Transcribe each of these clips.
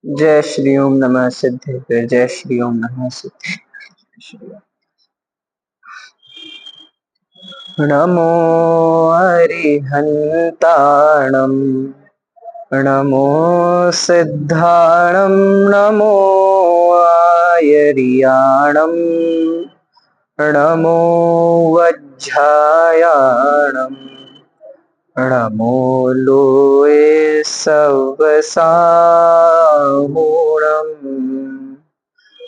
जय श्री ओम नमः सिद्धेश्वर। जय श्री ओम नमः सिद्धेश्वर। नमो अरिहन्ताणम् नमो सिद्धाणम् नमो आयर्याणम् नमो वज्झायाणम् नमो लोए सवसामूणम्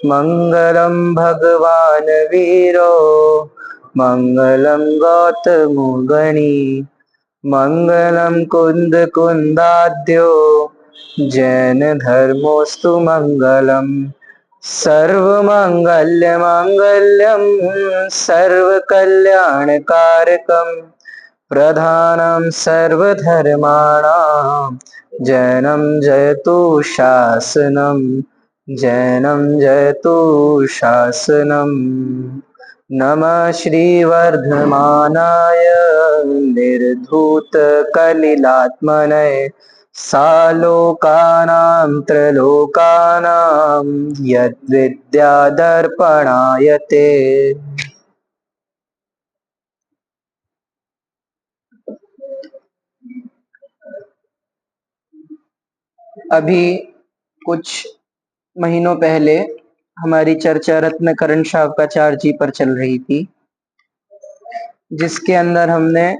मंगलम भगवान वीरो मंगलम गौतम गणी मंगलम कुंद कुंदाद्यो जैन धर्मोस्तु मंगलम सर्वमंगल्य मांगल्यम सर्वकल्याणकारकम प्रधानं सर्वधर्माणां जैनं जयतु शासनम् जैनं जयतु शासनम्। नमः श्रीवर्धमानाय निर्धूतकलिलात्मने सालोकानां त्रलोकानां यद्विद्यादर्पणाय ते। अभी कुछ महीनों पहले हमारी चर्चा रत्न करण शावकाचार्य जी पर चल रही थी, जिसके अंदर हमने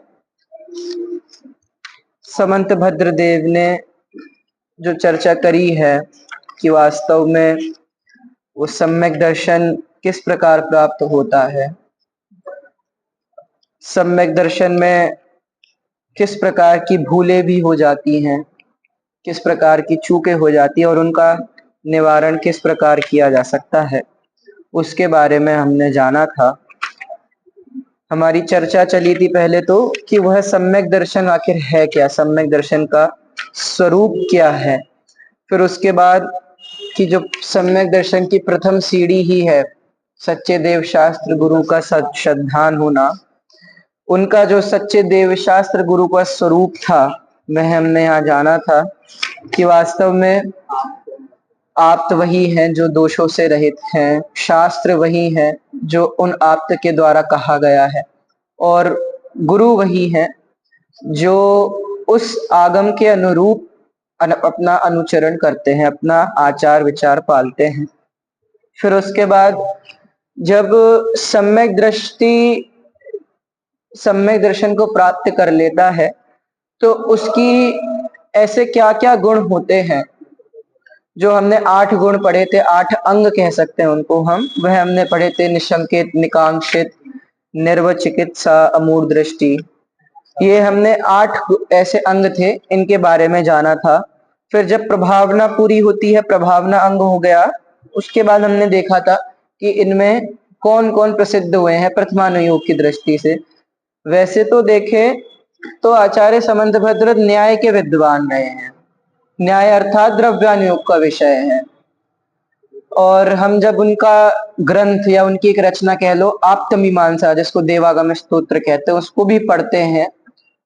समंत भद्रदेव ने जो चर्चा करी है कि वास्तव में वो सम्यक दर्शन किस प्रकार प्राप्त होता है, सम्यक दर्शन में किस प्रकार की भूलें भी हो जाती हैं, किस प्रकार की चूकें हो जाती है और उनका निवारण किस प्रकार किया जा सकता है, उसके बारे में हमने जाना था। हमारी चर्चा चली थी पहले तो कि वह सम्यक दर्शन आखिर है क्या, सम्यक दर्शन का स्वरूप क्या है। फिर उसके बाद कि जो सम्यक दर्शन की प्रथम सीढ़ी ही है सच्चे देव शास्त्र गुरु का श्रद्धान होना, उनका जो सच्चे देव शास्त्र गुरु का स्वरूप था वह हमने यहाँ जाना था कि वास्तव में आप्त वही हैं जो दोषों से रहित हैं, शास्त्र वही है जो उन आप्त के द्वारा कहा गया है, और गुरु वही है जो उस आगम के अनुरूप अपना अनुचरण करते हैं, अपना आचार विचार पालते हैं। फिर उसके बाद जब सम्यक दर्शन को प्राप्त कर लेता है तो उसकी ऐसे क्या क्या गुण होते हैं, जो हमने 8 गुण पढ़े थे, 8 अंग कह सकते हैं उनको हम, वह हमने पढ़े थे। निशंकित, निकांक्षित, निर्वचिकित्सा, अमूढ़ दृष्टि, ये हमने 8 ऐसे अंग थे, इनके बारे में जाना था। फिर जब प्रभावना पूरी होती है, प्रभावना अंग हो गया, उसके बाद हमने देखा था कि इनमें कौन कौन प्रसिद्ध हुए हैं प्रथमानुयोग की दृष्टि से। वैसे तो देखे तो आचार्य समंतभद्र न्याय के विद्वान रहे हैं, न्याय अर्थात द्रव्यानुयोग का विषय है, और हम जब उनका ग्रंथ या उनकी एक रचना कह लो आप्तमीमांसा, जिसको देवागम स्तोत्र कहते हैं, उसको भी पढ़ते हैं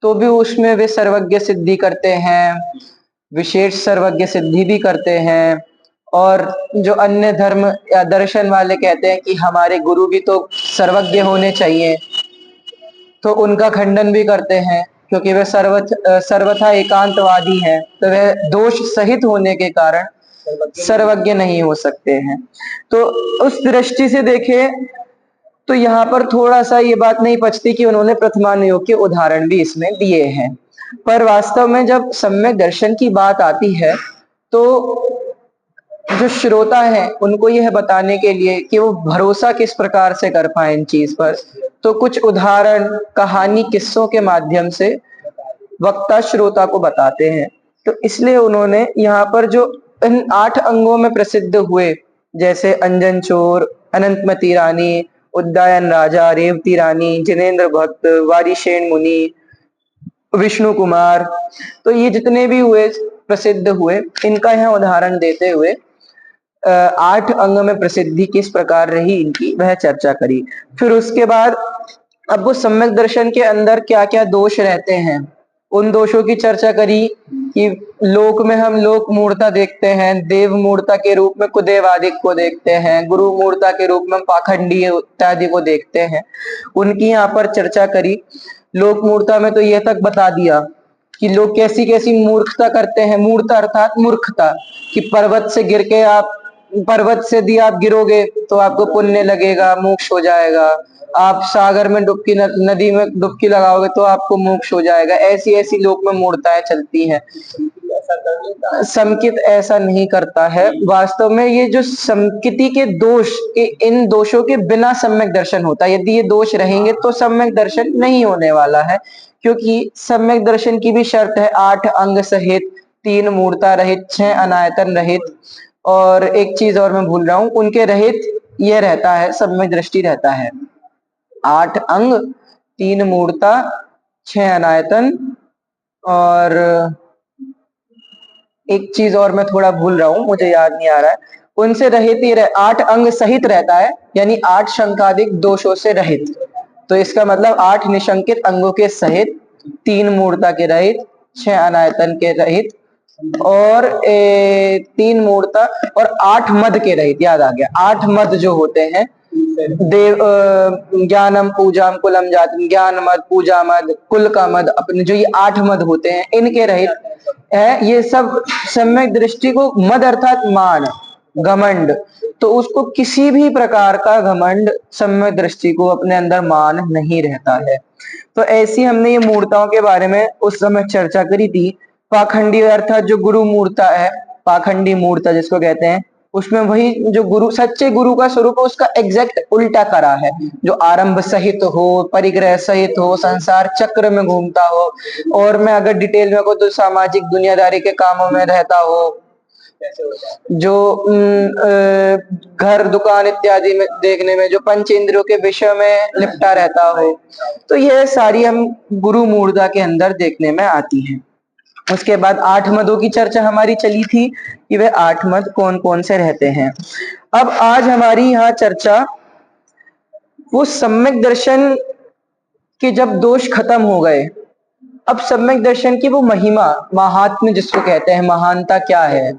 तो भी उसमें वे सर्वज्ञ सिद्धि करते हैं, विशेष सर्वज्ञ सिद्धि भी करते हैं। और जो अन्य धर्म या दर्शन वाले कहते हैं कि हमारे गुरु भी तो सर्वज्ञ होने चाहिए, तो उनका खंडन भी करते हैं, क्योंकि वे सर्वथा एकांतवादी हैं, तो वह दोष सहित होने के कारण सर्वज्ञ नहीं हो सकते हैं। तो उस दृष्टि से देखे तो यहाँ पर थोड़ा सा ये बात नहीं पचती कि उन्होंने प्रथमानुयोग के उदाहरण भी इसमें दिए हैं, पर वास्तव में जब सम्यक दर्शन की बात आती है तो जो श्रोता है उनको यह बताने के लिए कि वो भरोसा किस प्रकार से कर पाए इन चीज पर, तो कुछ उदाहरण, कहानी, किस्सों के माध्यम से वक्ता श्रोता को बताते हैं। तो इसलिए उन्होंने यहाँ पर जो इन 8 अंगों में प्रसिद्ध हुए, जैसे अंजन चोर, अनंतमती रानी, उद्दायन राजा, रेवती रानी, जिनेन्द्र भक्त, वारिशेन मुनि, विष्णु कुमार, तो ये जितने भी हुए प्रसिद्ध हुए, इनका यहाँ उदाहरण देते हुए 8 अंग में प्रसिद्धि किस प्रकार रही इनकी वह चर्चा करी। फिर उसके बाद अब वो सम्यक दर्शन के अंदर क्या क्या दोष रहते हैं उन दोषों की चर्चा करी कि लोक में हम लोक मूर्ता देखते हैं, देव मूर्ता के रूप में कुदेवादिक को देखते हैं, गुरु मूर्ता के रूप में पाखंडी इत्यादि को देखते हैं, उनकी यहाँ पर चर्चा करी। लोक मूर्ता में तो यह तक बता दिया कि लोग कैसी कैसी मूर्खता करते हैं। मूर्ता अर्थात मूर्खता, कि पर्वत से गिर के आप, पर्वत से यदि आप गिरोगे तो आपको पुण्य लगेगा, मोक्ष हो जाएगा। आप सागर में डुबकी, नदी में डुबकी लगाओगे तो आपको मोक्ष हो जाएगा। ऐसी ऐसी लोक में मूर्ताएं चलती हैं। समकित ऐसा नहीं करता है। वास्तव में ये जो समकिति के दोष, इन दोषों के बिना सम्यक दर्शन होता है। यदि ये दोष रहेंगे तो सम्यक दर्शन नहीं होने वाला है, क्योंकि सम्यक दर्शन की भी शर्त है 8 अंग सहित, 3 मूर्ता रहित, 6 अनायतन रहित, और एक चीज और मैं भूल रहा हूं, उनके रहित यह रहता है, सम्यक दृष्टि रहता है। 8 अंग, 3 मूर्ता, 6 अनायतन, और एक चीज और मैं थोड़ा भूल रहा हूं, मुझे याद नहीं आ रहा है। उनसे रहित ही 8 अंग सहित रहता है, यानी 8 शंकादिक दोषों से रहित। तो इसका मतलब 8 निशंकित अंगों के सहित, 3 मूर्ता के रहित, 6 अनायतन के रहित, और 3 मूर्ता और 8 मद के रहित। याद आ गया, 8 मद जो होते हैं, देव ज्ञानम पूजाम कुलम जाति, ज्ञान मद, पूजा मद, कुल का मद, अपने जो ये 8 मद होते हैं, इनके रहित है। ये सब सम्यक दृष्टि को, मद अर्थात मान, घमंड, तो उसको किसी भी प्रकार का घमंड सम्यक दृष्टि को अपने अंदर मान नहीं रहता है। तो ऐसी हमने ये मूर्ताओं के बारे में उस समय चर्चा करी थी। पाखंडी अर्थात जो गुरु मूर्ता है, पाखंडी मूर्ता जिसको कहते हैं, उसमें वही जो गुरु, सच्चे गुरु का स्वरूप है, उसका एग्जैक्ट उल्टा करा है। जो आरंभ सहित हो, परिग्रह सहित हो, संसार चक्र में घूमता हो, और मैं अगर डिटेल में को तो सामाजिक दुनियादारी के कामों में रहता हो, जो घर दुकान इत्यादि में देखने में, जो पंच इंद्रियों के विषय में लिपटा रहता हो, तो यह सारी हम गुरु मूर्ता के अंदर देखने में आती हैं। उसके बाद 8 मदों की चर्चा हमारी चली थी कि वे 8 मद कौन कौन से रहते हैं। अब आज हमारी यहाँ चर्चा वो सम्यक दर्शन के जब दोष खत्म हो गए, अब सम्यक दर्शन की वो महिमा, महात्म्य जिसको कहते हैं, महानता क्या है,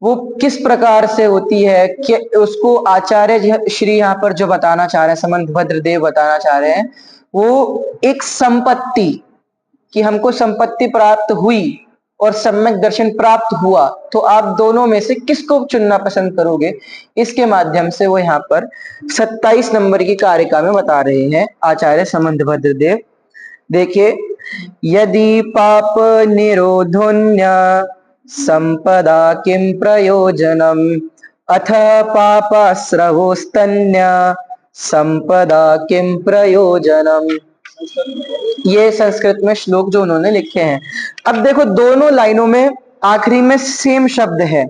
वो किस प्रकार से होती है, कि उसको आचार्य श्री यहाँ पर जो बताना चाह रहे हैं, समंतभद्र देव बताना चाह रहे हैं, वो एक संपत्ति, कि हमको संपत्ति प्राप्त हुई और सम्यक दर्शन प्राप्त हुआ, तो आप दोनों में से किसको चुनना पसंद करोगे, इसके माध्यम से वो यहाँ पर 27 नंबर की कारिका में बता रहे हैं आचार्य समंतभद्र देव। देखिए, यदि पाप निरोधोन्य संपदा किं प्रयोजनम, अथ पापाश्रवोस्तन्य संपदा किं प्रयोजनम। ये संस्कृत में श्लोक जो उन्होंने लिखे हैं। अब देखो, दोनों लाइनों में आखिरी में सेम शब्द है,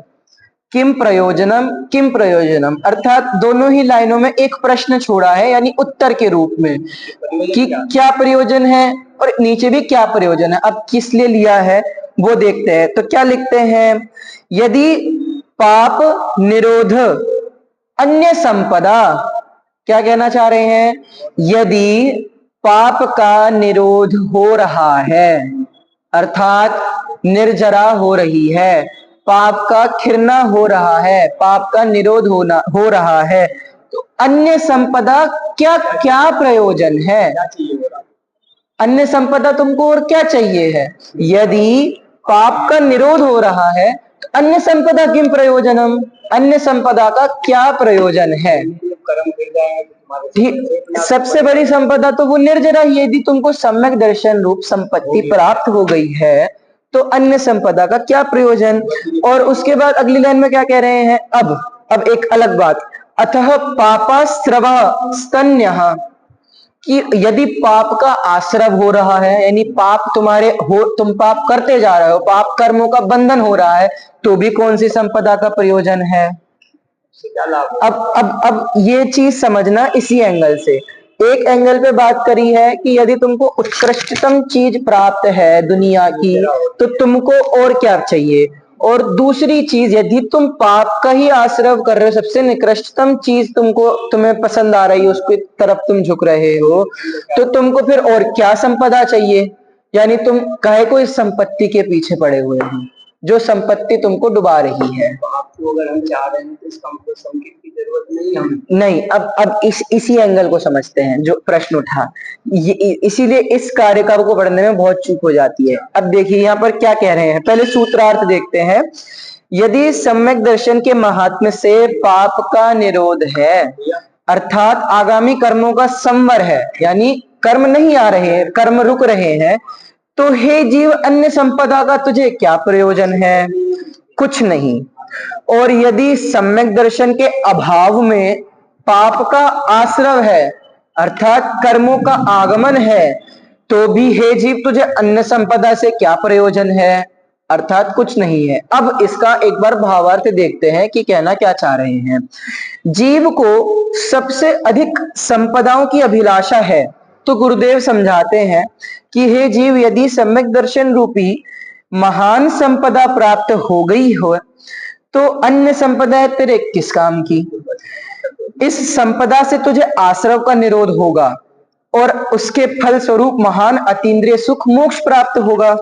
किम प्रयोजनम, किम प्रयोजनम, अर्थात दोनों ही लाइनों में एक प्रश्न छोड़ा है, यानी उत्तर के रूप में, कि क्या प्रयोजन है, और नीचे भी क्या प्रयोजन है। अब किस लिए लिया है वो देखते हैं। तो क्या लिखते हैं, यदि पाप निरोध अन्य संपदा, क्या कहना चाह रहे हैं, यदि पाप का निरोध हो रहा है, अर्थात निर्जरा हो रही है, पाप का खिरना हो रहा है, पाप का निरोध हो रहा है, तो अन्य संपदा क्या क्या प्रयोजन है, अन्य संपदा तुमको और क्या चाहिए है। यदि पाप का निरोध हो रहा है तो अन्य संपदा किम प्रयोजनम, अन्य संपदा का क्या प्रयोजन है। सबसे बड़ी संपदा तो वो निर्जरा ही। यदि तुमको सम्यक दर्शन रूप संपत्ति प्राप्त हो गई है तो अन्य संपदा का क्या प्रयोजन। और उसके बाद अगली लाइन में क्या कह रहे हैं, अब एक अलग बात, अतः पापाश्रव स्तन्यः, कि यदि पाप का आश्रव हो रहा है, यानी पाप तुम्हारे हो, तुम पाप करते जा रहे हो, पाप कर्मों का बंधन हो रहा है, तो भी कौन सी संपदा का प्रयोजन है। अब ये चीज समझना इसी एंगल से। एक एंगल पे बात करी है कि यदि तुमको उत्कृष्टतम चीज प्राप्त है दुनिया की तो तुमको और क्या चाहिए। और दूसरी चीज, यदि तुम पाप का ही आश्रव कर रहे हो, सबसे निकृष्टतम चीज तुम्हें पसंद आ रही है, उसकी तरफ तुम झुक रहे हो, तो तुमको फिर और क्या संपदा चाहिए। यानी तुम काहे को इस संपत्ति के पीछे पड़े हुए हो जो संपत्ति तुमको डुबा रही है। आपको अगर हम चाह रहे हैं तो इसका मतलब संकेत की जरूरत नहीं है। नहीं, अब इसी एंगल को समझते हैं जो प्रश्न उठा, इसीलिए इस कार्यक्रम को पढ़ने में बहुत चूक हो जाती है। अब देखिए यहाँ पर क्या कह रहे हैं, पहले सूत्रार्थ देखते हैं। यदि सम्यक दर्शन के महात्म्य से पाप का निरोध है, अर्थात आगामी कर्मों का संवर है, यानी कर्म नहीं आ रहे हैं, कर्म रुक रहे हैं, तो हे जीव अन्य संपदा का तुझे क्या प्रयोजन है? कुछ नहीं। और यदि सम्यक दर्शन के अभाव में पाप का आश्रव है, अर्थात कर्मों का आगमन है, तो भी हे जीव तुझे अन्य संपदा से क्या प्रयोजन है? अर्थात कुछ नहीं है। अब इसका एक बार भावार्थ देखते हैं कि कहना क्या चाह रहे हैं। जीव को सबसे अधिक संपदाओं की अभिलाषा है, तो गुरुदेव समझाते हैं कि हे जीव, यदि सम्यक दर्शन रूपी महान संपदा प्राप्त हो गई हो तो अन्य संपदा तेरे किस काम की? इस संपदा से तुझे आश्रव का निरोध होगा और उसके फल स्वरूप महान अतीन्द्रिय सुख मोक्ष प्राप्त होगा।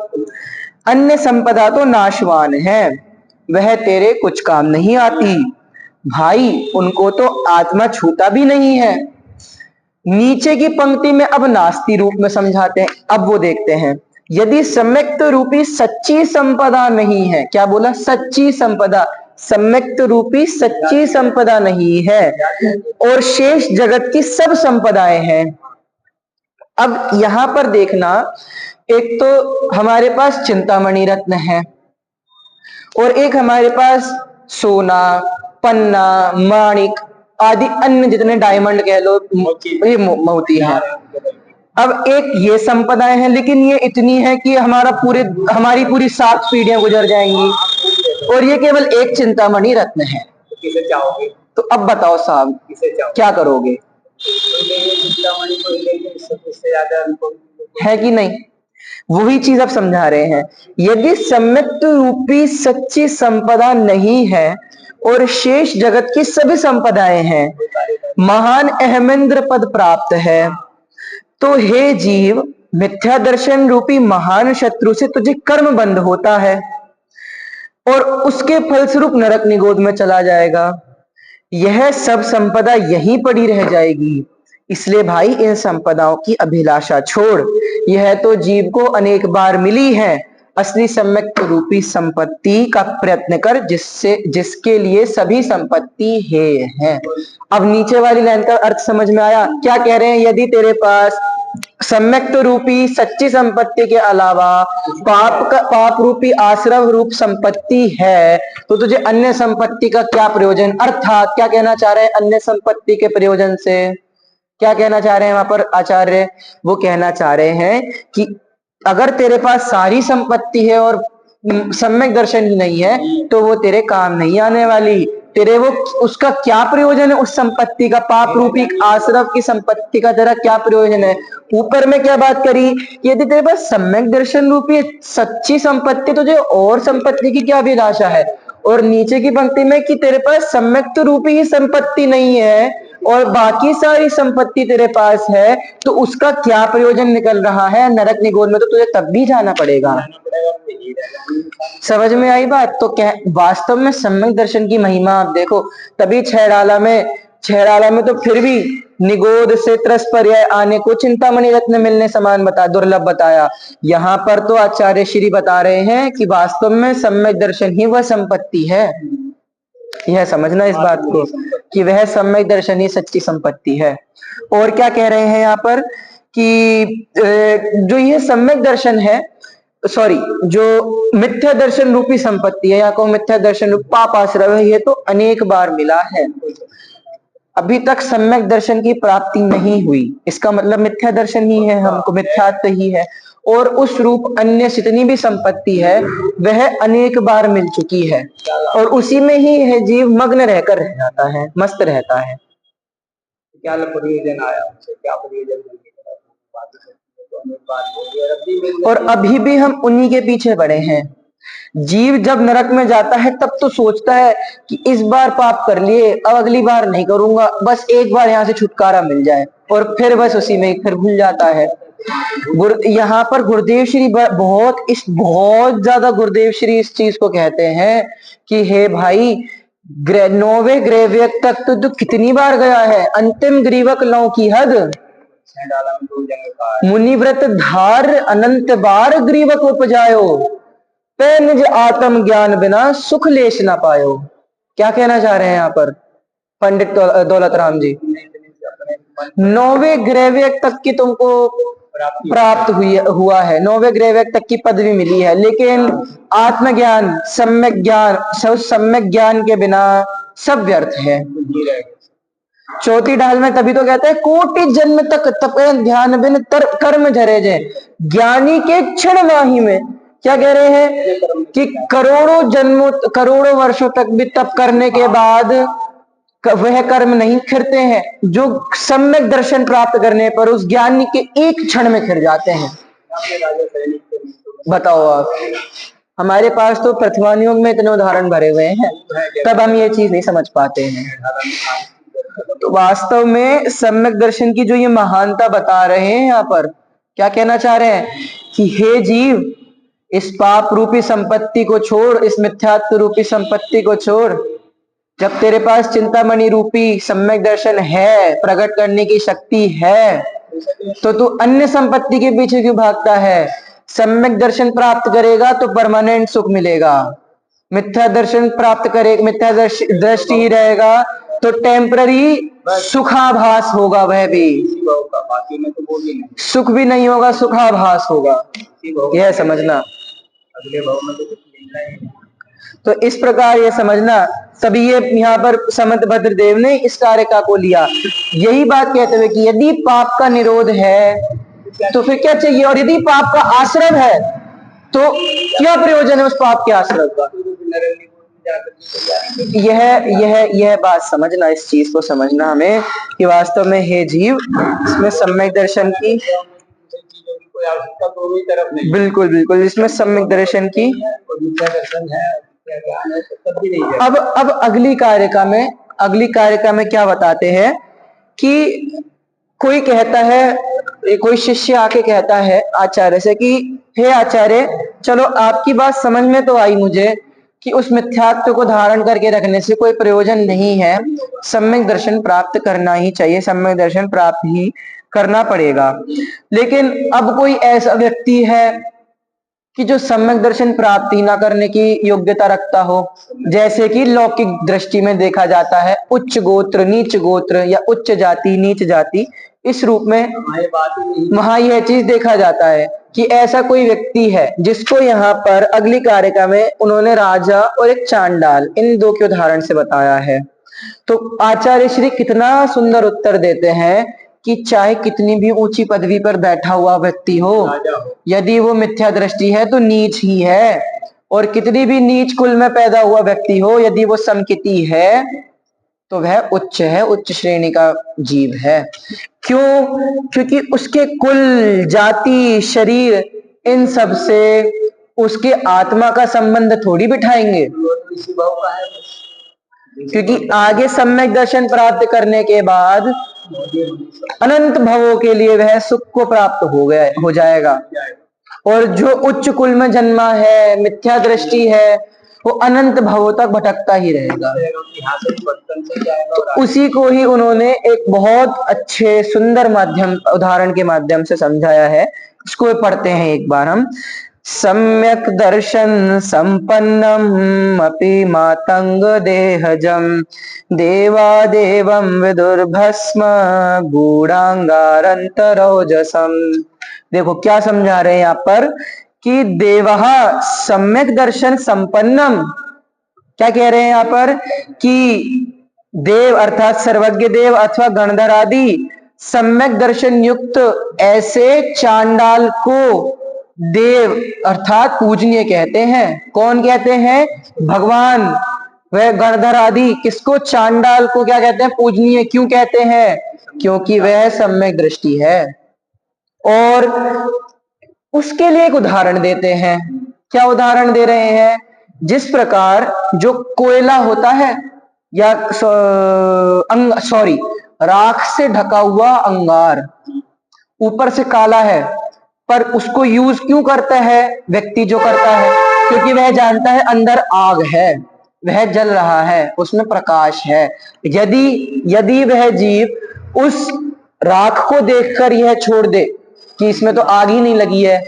अन्य संपदा तो नाशवान है, वह तेरे कुछ काम नहीं आती भाई, उनको तो आत्मा छूता भी नहीं है। नीचे की पंक्ति में अब नास्ति रूप में समझाते हैं। अब वो देखते हैं, यदि सम्यक्त रूपी सच्ची संपदा नहीं है, क्या बोला? सच्ची संपदा, सम्यक्त रूपी सच्ची संपदा नहीं है और शेष जगत की सब संपदाएं हैं। अब यहां पर देखना, एक तो हमारे पास चिंतामणि रत्न है और एक हमारे पास सोना, पन्ना, माणिक आदि अन्य जितने डायमंड कह लो, ये मोती है। अब एक ये संपदाएं हैं, लेकिन ये इतनी है कि हमारी पूरी 7 पीढ़ियां गुजर जाएंगी, और ये केवल एक चिंतामणि रत्न है। तो किसे चाहोगे? तो अब बताओ साहब, किसे चाहोगे? क्या करोगे? चिंतामणि को लेंगे, इससे ज्यादा है कि नहीं? वही चीज अब समझा रहे हैं। यदि सम्यक्त रूपी सच्ची संपदा नहीं है और शेष जगत की सभी संपदाएं हैं, महान अहमेंद्र पद प्राप्त है, तो हे जीव, मिथ्या दर्शन रूपी महान शत्रु से तुझे कर्म बंध होता है और उसके फलस्वरूप नरक निगोद में चला जाएगा। यह सब संपदा यहीं पड़ी रह जाएगी। इसलिए भाई, इन संपदाओं की अभिलाषा छोड़, यह तो जीव को अनेक बार मिली है, असली सम्यक रूपी संपत्ति का प्रयत्न कर, जिसके लिए सभी संपत्ति है। अब नीचे वाली लाइन का अर्थ समझ में आया? क्या कह रहे हैं? यदि तेरे पास सम्यक्त रूपी सच्ची संपत्ति के अलावा पाप रूपी आश्रव रूप संपत्ति है, तो तुझे अन्य संपत्ति का क्या प्रयोजन? अर्थात क्या कहना चाह रहे हैं अन्य संपत्ति के प्रयोजन से? क्या कहना चाह रहे हैं वहां पर आचार्य? वो कहना चाह रहे हैं कि अगर तेरे पास सारी संपत्ति है और सम्यक दर्शन ही नहीं है, तो वो तेरे काम नहीं आने वाली। तेरे वो उसका क्या प्रयोजन है? उस संपत्ति का, पाप रूपी आश्रव की संपत्ति का तेरा क्या प्रयोजन है? ऊपर में क्या बात करी? यदि तेरे पास सम्यक दर्शन रूपी सच्ची संपत्ति, तुझे और संपत्ति की क्या अभिलाषा है? और नीचे की पंक्ति में कि तेरे पास सम्यक रूपी ही संपत्ति नहीं है और बाकी सारी संपत्ति तेरे पास है, तो उसका क्या प्रयोजन निकल रहा है? नरक निगोद में तो तुझे तब भी जाना पड़ेगा। समझ में आई बात? तो क्या वास्तव में सम्यक दर्शन की महिमा आप देखो, तभी छेड़ाला में तो फिर भी निगोद से त्रस पर्याय आने को चिंतामणि रत्न मिलने समान दुर्लभ बताया। यहाँ पर तो आचार्य श्री बता रहे हैं कि वास्तव में सम्यक दर्शन ही वह संपत्ति है। यह समझना इस बात को कि वह सम्यक दर्शन ही सच्ची संपत्ति है। और क्या कह रहे हैं यहाँ पर कि जो ये सम्यक दर्शन है, जो मिथ्या दर्शन रूपी संपत्ति है, या को मिथ्या दर्शन रूप पाप आश्रय है, ये तो अनेक बार मिला है, अभी तक सम्यक दर्शन की प्राप्ति नहीं हुई। इसका मतलब मिथ्या दर्शन ही है, हमको मिथ्यात्व ही है, और उस रूप अन्य जितनी भी संपत्ति है वह अनेक बार मिल चुकी है, और उसी में ही है जीव मग्न रहकर रह जाता है, मस्त रहता है। क्या प्रयोजन आया उनसे? क्या प्रयोजन? और अभी भी हम उन्हीं के पीछे पड़े हैं। जीव जब नरक में जाता है तब तो सोचता है कि इस बार पाप कर लिए, अब अगली बार नहीं करूंगा, बस एक बार यहाँ से छुटकारा मिल जाए, और फिर बस उसी में फिर भूल जाता है। यहाँ पर गुरुदेव श्री बहुत ज्यादा गुरुदेव श्री इस चीज को कहते हैं कि हे भाई, नौवे ग्रेव्यक तक तो कितनी बार गया है, अंतिम ग्रीवक लौ की हद, मुनिव्रत धार अनंत बार ग्रीवक उपजायो, पे निज आत्म ज्ञान बिना सुख लेश ना पायो। क्या कहना चाह रहे हैं यहाँ पर पंडित दौलत राम जी? नौवे ग्रेव्यक तक की तुमको प्राप्त हुआ है, नौवे ग्रेव्यक तक की पदवी मिली है, लेकिन आत्मज्ञान, सम्यक ज्ञान के बिना सब व्यर्थ है। चौथी ढाल में तभी तो कहते हैं कोटि जन्म तक तपे ध्यान बिन कर्म झरे जे, ज्ञानी के क्षण माही में। क्या कह रहे हैं कि करोड़ों वर्षों तक भी तप करने के बाद वह कर्म नहीं खिरते हैं, जो सम्यक दर्शन प्राप्त करने पर उस ज्ञानी के एक क्षण में खिर जाते हैं। बताओ आप, हमारे पास तो प्रथमान युग में इतने उदाहरण भरे हुए हैं, तब हम ये चीज नहीं समझ पाते हैं। तो वास्तव में सम्यक दर्शन की जो ये महानता बता रहे हैं यहाँ पर, क्या कहना चाह रहे हैं कि हे जीव, इस पाप रूपी संपत्ति को छोड़, इस मिथ्यात्व रूपी संपत्ति को छोड़। जब तेरे पास चिंतामणि रूपी सम्यक दर्शन है, प्रकट करने की शक्ति है, तो तू अन्य संपत्ति के पीछे क्यों भागता है? सम्यक दर्शन प्राप्त करेगा तो परमानेंट सुख मिलेगा, मिथ्या दर्शन प्राप्त करेगा, मिथ्या दृष्टि रहेगा तो टेम्पररी सुखाभास होगा, वह भी सुख भी नहीं होगा, सुखाभास होगा। यह समझना, तो इस प्रकार ये समझना। तभी ये यहाँ पर समंत भद्रदेव ने इस कारिका को लिया, यही बात कहते हुए कि यदि पाप का निरोध है तो फिर क्या चाहिए, और यदि पाप का आश्रय है तो क्या प्रयोजन है उस पाप के आश्रय का। यह बात समझना, इस चीज को समझना हमें कि वास्तव में हे जीव, इसमें सम्यक दर्शन की बिल्कुल बिल्कुल, इसमें सम्यक दर्शन की अब अगली कारिका में क्या बताते हैं कि कोई कहता है, कोई शिष्य आके कहता है आचार्य से कि हे आचार्य, चलो आपकी बात समझ में तो आई मुझे कि उस मिथ्यात्व को धारण करके रखने से कोई प्रयोजन नहीं है, सम्यक दर्शन प्राप्त करना ही चाहिए, सम्यक दर्शन प्राप्त ही करना पड़ेगा। लेकिन अब कोई ऐसा व्यक्ति है कि जो सम्यक दर्शन प्राप्ति ना करने की योग्यता रखता हो, जैसे कि लौकिक दृष्टि में देखा जाता है, उच्च गोत्र नीच गोत्र या उच्च जाति नीच जाति, इस रूप में वहां यह चीज देखा जाता है कि ऐसा कोई व्यक्ति है जिसको यहाँ पर अगली कारिका में उन्होंने राजा और एक चांडाल, इन दो के उदाहरण से बताया है। तो आचार्य श्री कितना सुंदर उत्तर देते हैं कि चाहे कितनी भी ऊंची पदवी पर बैठा हुआ व्यक्ति हो, यदि वो मिथ्या दृष्टि है तो नीच ही है, और कितनी भी नीच कुल में पैदा हुआ व्यक्ति हो, यदि वो समकिति है तो वह उच्च है, उच्च श्रेणी का जीव है। क्यों? क्योंकि उसके कुल, जाति, शरीर, इन सब से उसके आत्मा का संबंध थोड़ी बिठाएंगे, क्योंकि आगे सम्यक दर्शन प्राप्त करने के बाद अनंत भवों के लिए वह सुख को प्राप्त हो जाएगा। और जो उच्च कुल में जन्मा है, मिथ्या दृष्टि है, वो अनंत भवों तक भटकता ही रहेगा। तो उसी को ही उन्होंने एक बहुत अच्छे सुंदर उदाहरण के माध्यम से समझाया है। इसको पढ़ते हैं एक बार हम। सम्यक दर्शन संपन्नम अपि मातंग देहजम देवादेवं विदुर्भस्म गूढ़ांगारंतरोजसम। देखो क्या समझा रहे हैं यहाँ पर कि देवः सम्यक दर्शन संपन्नम। क्या कह रहे हैं यहाँ पर कि देव अर्थात सर्वज्ञ देव अथवा गणधर आदि सम्यक दर्शन युक्त ऐसे चांडाल को देव अर्थात पूजनीय कहते हैं। कौन कहते हैं? भगवान। वह गणधर आदि किसको? चांडाल को क्या कहते हैं? पूजनीय। क्यों कहते हैं? क्योंकि वह सम्यक दृष्टि है। और उसके लिए एक उदाहरण देते हैं। क्या उदाहरण दे रहे हैं? जिस प्रकार जो कोयला होता है या राख से ढका हुआ अंगार, ऊपर से काला है, पर उसको यूज क्यों करता है व्यक्ति जो करता है? क्योंकि वह जानता है अंदर आग है, वह जल रहा है, उसमें प्रकाश है। यदि यदि वह जीव उस राख को देखकर यह छोड़ दे कि इसमें तो आग ही नहीं लगी है,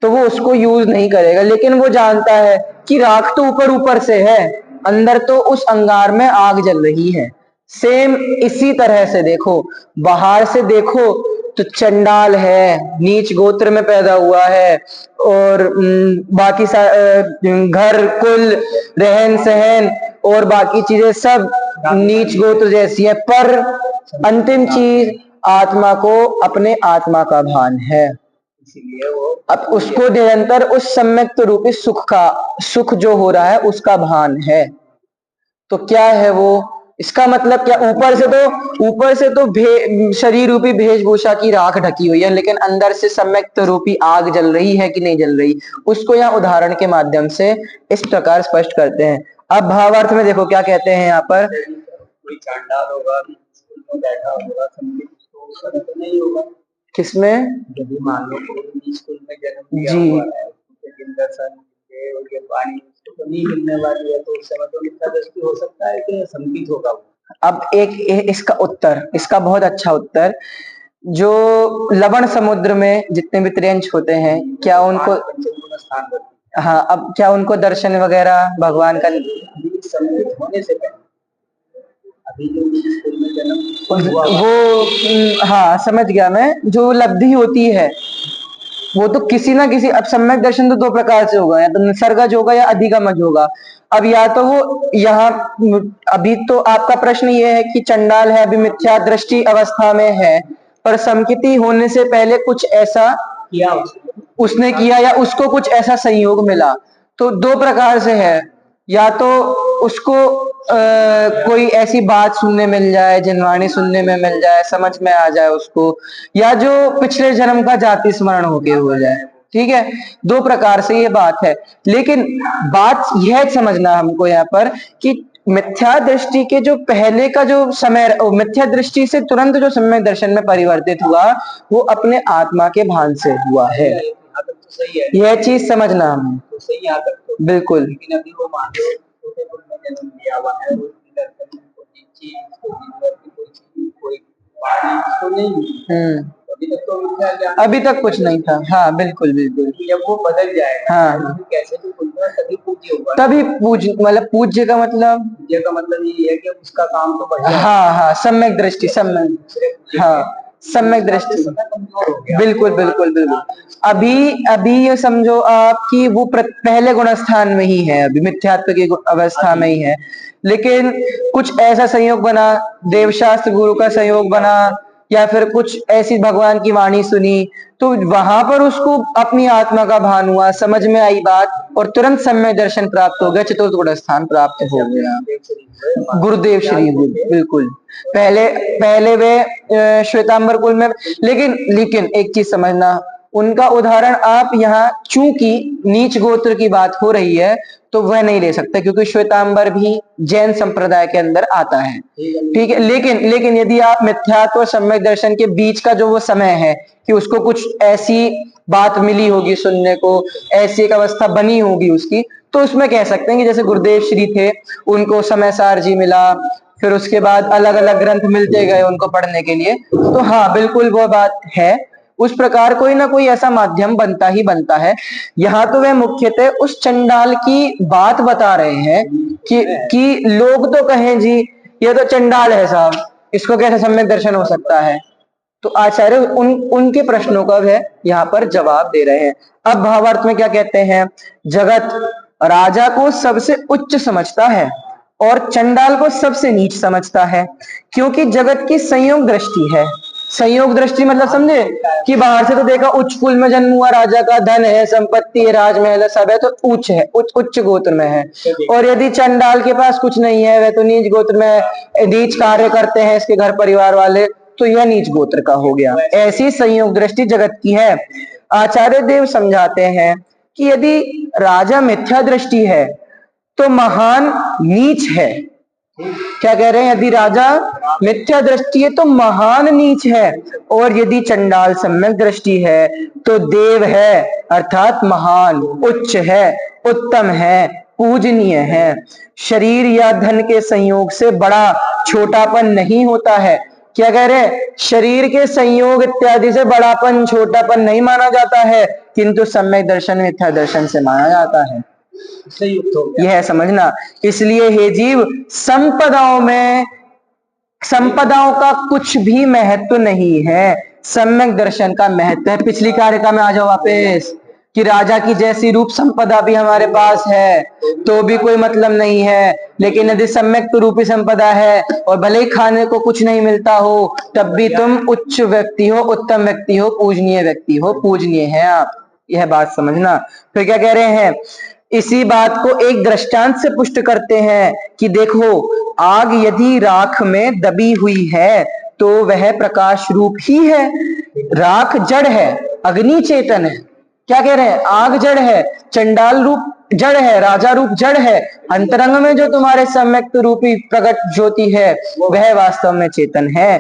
तो वो उसको यूज नहीं करेगा। लेकिन वो जानता है कि राख तो ऊपर ऊपर से है, अंदर तो उस अंगार में आग जल रही है। सेम इसी तरह से देखो, बाहर से देखो तो चंडाल है, नीच गोत्र में पैदा हुआ है, और बाकी घर कुल रहन सहन और बाकी चीजें सब नीच गोत्र जैसी है, पर अंतिम चीज आत्मा को अपने आत्मा का भान है। इसीलिए वो अब उसको निरंतर उस सम्यक्त रूपी सुख जो हो रहा है उसका भान है। तो क्या है वो? इसका मतलब क्या? ऊपर से तो शरीर रूपी वेशभूषा की राख ढकी हुई है, लेकिन अंदर से सम्यक्त रूपी आग जल रही है कि नहीं जल रही, उसको यहाँ उदाहरण के माध्यम से इस प्रकार स्पष्ट करते हैं। अब भावार्थ में देखो क्या कहते हैं यहाँ पर। कोई चांडाल होगा, स्कूल में बैठा होगा, तो उसका तो नहीं होगा। किसमें? यदि मान लो कोई स्कूल में जन्म लिया जी हुआ है, दर्शन के पानी तो नहीं मिलने वाली है, तो उस समय तो मिथ्या दृष्टि हो सकता है कि संकित होगा वो। अब इसका बहुत अच्छा उत्तर, जो लवण समुद्र में जितने भी त्रियंश होते हैं, क्या उनको, स्थान, हाँ, अब क्या उनको दर्शन वगैरह भगवान का संकित होने से पहले, अभी जो स्कूल में जन्म वो हाँ समझ गया मैं, जो उपलब्धि होती है वो तो किसी ना किसी, अब सम्यक दर्शन तो दो प्रकार से होगा, या तो निसर्गज होगा या अधिगमज होगा। अब या तो वो यहाँ, अभी तो आपका प्रश्न ये है कि चंडाल है, अभी मिथ्या दृष्टि अवस्था में है, पर समकिति होने से पहले कुछ ऐसा किया उसने किया या उसको कुछ ऐसा संयोग मिला। तो दो प्रकार से है, या तो उसको कोई ऐसी बात सुनने मिल जाए, जनवाणी सुनने में मिल जाए, समझ में आ जाए उसको, या जो पिछले जन्म का जाति स्मरण होके हो जाए। ठीक है, दो प्रकार से ये बात है। लेकिन बात यह समझना हमको यहाँ पर कि मिथ्या दृष्टि के जो पहले का जो समय, मिथ्या दृष्टि से तुरंत जो सम्यक दर्शन में परिवर्तित हुआ, वो अपने आत्मा के भान से हुआ है। यह चीज समझना हमें बिल्कुल। लेकिन अभी वो मान लो छोटे कुल में जन्म लिया हुआ है, कोई पानी तो नहीं, अभी तक तो मिथ्या ज्ञान, अभी तक कुछ नहीं था। हाँ बिल्कुल बिल्कुल। जब वो बदल जाएगा, हाँ कैसे भी तभी पूज्य होगा, तभी मतलब पूज्य का मतलब ये है कि उसका काम तो बढ़िया। हाँ हाँ, सम्यक दृष्टि, सम्यक दृष्टि, बिल्कुल बिल्कुल बिल्कुल। अभी ये समझो आप कि वो पहले गुण स्थान में ही है, अभी मिथ्यात्व की अवस्था में ही है, लेकिन कुछ ऐसा संयोग बना, देवशास्त्र गुरु का संयोग बना, या फिर कुछ ऐसी भगवान की वाणी सुनी, तो वहां पर उसको अपनी आत्मा का भान हुआ, समझ में आई बात, और तुरंत सम्यक दर्शन प्राप्त हो गया, चतुर्थ गुण स्थान प्राप्त हो गया। गुरुदेव श्री बिल्कुल। पहले वे श्वेतांबर कुल में, लेकिन एक चीज समझना, उनका उदाहरण आप यहाँ, चूंकि नीच गोत्र की बात हो रही है, तो वह नहीं ले सकते, क्योंकि श्वेतांबर भी जैन संप्रदाय के अंदर आता है। ठीक है, लेकिन यदि आप मिथ्यात्व और सम्यक दर्शन के बीच का जो वो समय है कि उसको कुछ ऐसी बात मिली होगी सुनने को, ऐसी एक अवस्था बनी होगी उसकी, तो उसमें कह सकते हैं कि जैसे गुरुदेव श्री थे, उनको समय सार जी मिला, फिर उसके बाद अलग अलग ग्रंथ मिलते गए उनको पढ़ने के लिए, तो हाँ बिल्कुल वो बात है। उस प्रकार कोई ना कोई ऐसा माध्यम बनता ही बनता है। यहाँ तो वे मुख्यतः उस चंडाल की बात बता रहे हैं कि लोग तो कहें जी ये तो चंडाल है साहब, इसको कैसे सम्यक दर्शन हो सकता है। तो आचार्य उनके प्रश्नों का वह यहाँ पर जवाब दे रहे हैं। अब भावार्थ में क्या कहते हैं? जगत राजा को सबसे उच्च समझता है और चंडाल को सबसे नीच समझता है, क्योंकि जगत की संयोग दृष्टि है। संयोग दृष्टि मतलब समझे कि बाहर से तो देखा उच्च कुल में जन्म हुआ, राजा का धन है, संपत्ति है, राजमहल है, सब है, तो उच्च है, उच्च गोत्र में है। और यदि चंडाल के पास कुछ नहीं है, वह तो नीच गोत्र में, नीच कार्य करते हैं इसके घर परिवार वाले, तो यह नीच गोत्र का हो गया। ऐसी संयोग दृष्टि जगत की है। आचार्य देव समझाते हैं कि यदि राजा मिथ्या दृष्टि है तो महान नीच है, क्या कह रहे हैं? यदि राजा मिथ्या दृष्टि है तो महान नीच है, और यदि चंडाल सम्यक दृष्टि है तो देव है, अर्थात महान, उच्च है, उत्तम है, पूजनीय है। शरीर या धन के संयोग से बड़ा छोटापन नहीं होता है। क्या कह रहे हैं? शरीर के संयोग इत्यादि से बड़ापन छोटापन नहीं माना जाता है, किंतु सम्यक दर्शन मिथ्या दर्शन से माना जाता है। युक्त हो गया। यह है समझना। इसलिए हे जीव, संपदाओं का कुछ भी महत्व नहीं है, सम्यक दर्शन का महत्व है। पिछली कारिका में आ जाओ वापस, कि राजा की जैसी रूप संपदा भी हमारे पास है तो भी कोई मतलब नहीं है, लेकिन यदि सम्यक रूपी संपदा है और भले ही खाने को कुछ नहीं मिलता हो तब भी तुम उच्च व्यक्ति हो, उत्तम व्यक्ति हो, पूजनीय व्यक्ति हो, पूजनीय है आप। यह बात समझना। फिर क्या कह रहे हैं? इसी बात को एक दृष्टांत से पुष्ट करते हैं कि देखो, आग यदि राख में दबी हुई है तो वह प्रकाश रूप ही है। राख जड़ है, अग्नि चेतन है। क्या कह रहे हैं? आग जड़ है, चंडाल रूप जड़ है, राजा रूप जड़ है। अंतरंग में जो तुम्हारे सम्यक रूपी प्रकट ज्योति है वह वास्तव में चेतन है।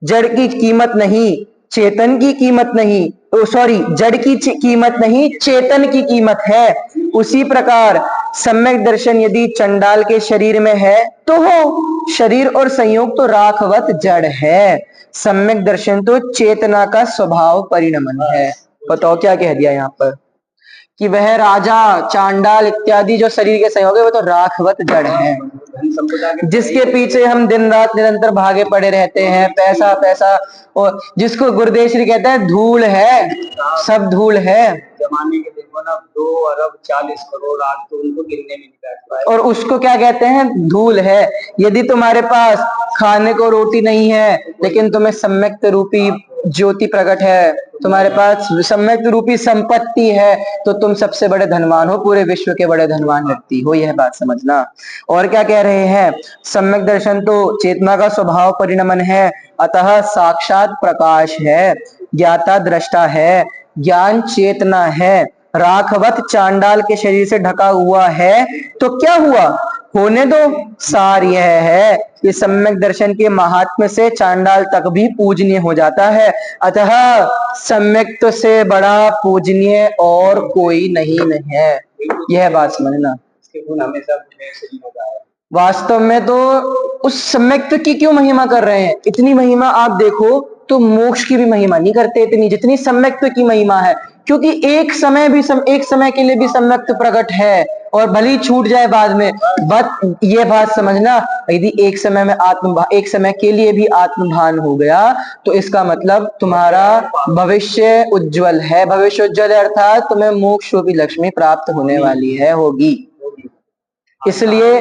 जड़ की कीमत नहीं, चेतन की कीमत नहीं, सॉरी, जड़ की कीमत नहीं, चेतन की कीमत है। उसी प्रकार सम्यक दर्शन यदि चंडाल के शरीर में है तो हो, शरीर और संयोग तो राखवत जड़ है। सम्यक दर्शन तो चेतना का स्वभाव परिणमन है। बताओ क्या कह दिया यहाँ पर? कि वह राजा, चांडाल इत्यादि जो शरीर के संयोग है वो तो राखवत जड़ है, जिसके पीछे हम दिन रात निरंतर भागे पड़े रहते हैं। पैसा पैसा, और जिसको गुरुदेव श्री कहता है धूल है, सब धूल है। जमाने के देखो ना, 2 अरब 40 करोड़ आज तो उनको गिनने में नहीं बैठ पाए, और उसको क्या कहते हैं? धूल है। यदि तुम्हारे पास खाने को रोटी नहीं है लेकिन तुम्हें सम्यक रूपी ज्योति प्रकट है, तुम्हारे पास सम्यक रूपी संपत्ति है, तो तुम सबसे बड़े धनवान हो, पूरे विश्व के बड़े धनवान व्यक्ति हो। यह बात समझना। और क्या कह रहे हैं? सम्यक दर्शन तो चेतना का स्वभाव परिणमन है, अतः साक्षात प्रकाश है, ज्ञाता दृष्टा है, ज्ञान चेतना है। राखवत चांडाल के शरीर से ढका हुआ है तो क्या हुआ? होने दो। सार यह है कि सम्यक दर्शन के महात्म्य से चांडाल तक भी पूजनीय हो जाता है, अतः सम्यक से बड़ा पूजनीय और कोई नहीं है। यह बात समझना। वास्तव में तो उस सम्यक की क्यों महिमा कर रहे हैं? इतनी महिमा आप देखो तो मोक्ष की भी महिमा नहीं करते इतनी जितनी सम्यक की महिमा है, क्योंकि एक समय के लिए भी सम्यक प्रकट है और भली छूट जाए बाद में। बट ये बात समझना, यदि एक समय के लिए भी आत्मभान हो गया तो इसका मतलब तुम्हारा भविष्य उज्जवल है। भविष्य उज्जवल अर्थात तुम्हें मोक्ष रूपी लक्ष्मी प्राप्त होने वाली है, होगी। इसलिए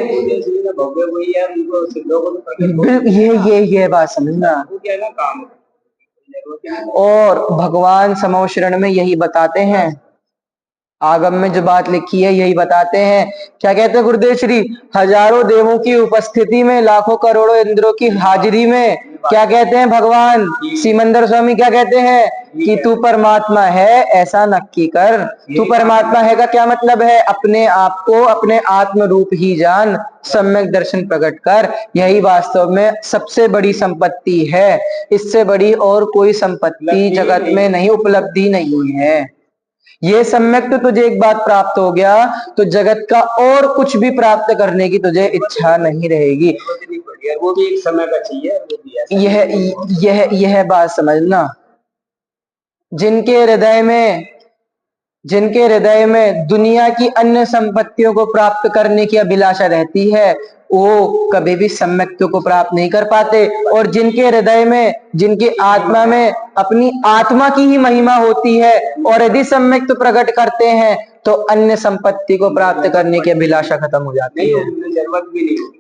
ये बात समझना। और भगवान समो शरण में यही बताते हैं, आगम में जो बात लिखी है यही बताते हैं। क्या कहते हैं गुरुदेव श्री? हजारों देवों की उपस्थिति में, लाखों करोड़ों इंद्रों की हाजिरी में क्या कहते हैं भगवान सिमंदर स्वामी? क्या कहते हैं कि तू परमात्मा है ऐसा नक्की कर। तू परमात्मा है का क्या मतलब है? अपने आप को अपने आत्म रूप ही जान, सम्यक दर्शन प्रकट कर। यही वास्तव में सबसे बड़ी संपत्ति है। इससे बड़ी और कोई संपत्ति जगत में नहीं, उपलब्धि नहीं है। ये सम्यक तो तुझे एक बात प्राप्त हो गया तो जगत का और कुछ भी प्राप्त करने की तुझे इच्छा नहीं रहेगी। वो भी एक समय का चाहिए। यह बात समझना। जिनके हृदय में दुनिया की अन्य संपत्तियों को प्राप्त करने की अभिलाषा रहती है वो कभी भी सम्यक्त्व को प्राप्त नहीं कर पाते, और जिनके हृदय में, जिनकी आत्मा में अपनी आत्मा की ही महिमा होती है और यदि सम्यक्त्व प्रकट करते हैं तो अन्य संपत्ति को प्राप्त करने की अभिलाषा खत्म हो जाती है।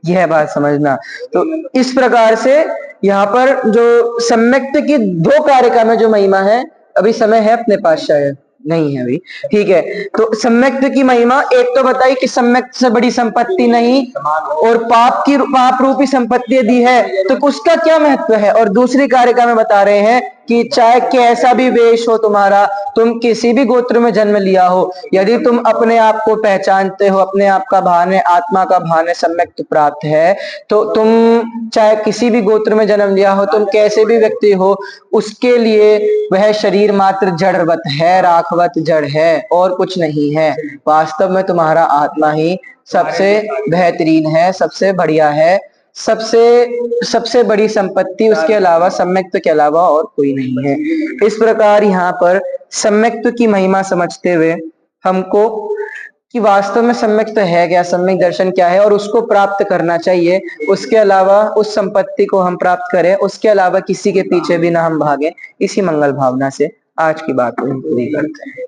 यह बात समझना। तो इस प्रकार से यहाँ पर जो सम्यक्त्व की 2 कारिका में जो महिमा है, अभी समय है अपने पास शायद नहीं है अभी, ठीक है। तो सम्यक्त्व की महिमा एक तो बताई कि सम्यक्त्व से बड़ी संपत्ति नहीं, और पाप रूपी संपत्ति दी है तो उसका क्या महत्व है। और दूसरी कारिका में बता रहे हैं कि चाहे कैसा भी वेश हो तुम्हारा, तुम किसी भी गोत्र में जन्म लिया हो, यदि तुम अपने आप को पहचानते हो, अपने आप का भान है, आत्मा का भान है, सम्यक्त प्राप्त है, तो तुम चाहे किसी भी गोत्र में जन्म लिया हो, तुम कैसे भी व्यक्ति हो, उसके लिए वह शरीर मात्र जड़वत है, राखवत जड़ है और कुछ नहीं है। वास्तव में तुम्हारा आत्मा ही सबसे बेहतरीन है, सबसे बढ़िया है, सबसे सबसे बड़ी संपत्ति उसके अलावा, सम्यक्त के अलावा और कोई नहीं है। इस प्रकार यहाँ पर सम्यक्त की महिमा समझते हुए हमको कि वास्तव में सम्यक्त है क्या, सम्यक दर्शन क्या है और उसको प्राप्त करना चाहिए। उसके अलावा उस संपत्ति को हम प्राप्त करें, उसके अलावा किसी के पीछे भी ना हम भागें। इसी मंगल भावना से आज की बात को हम पूरी करते हैं।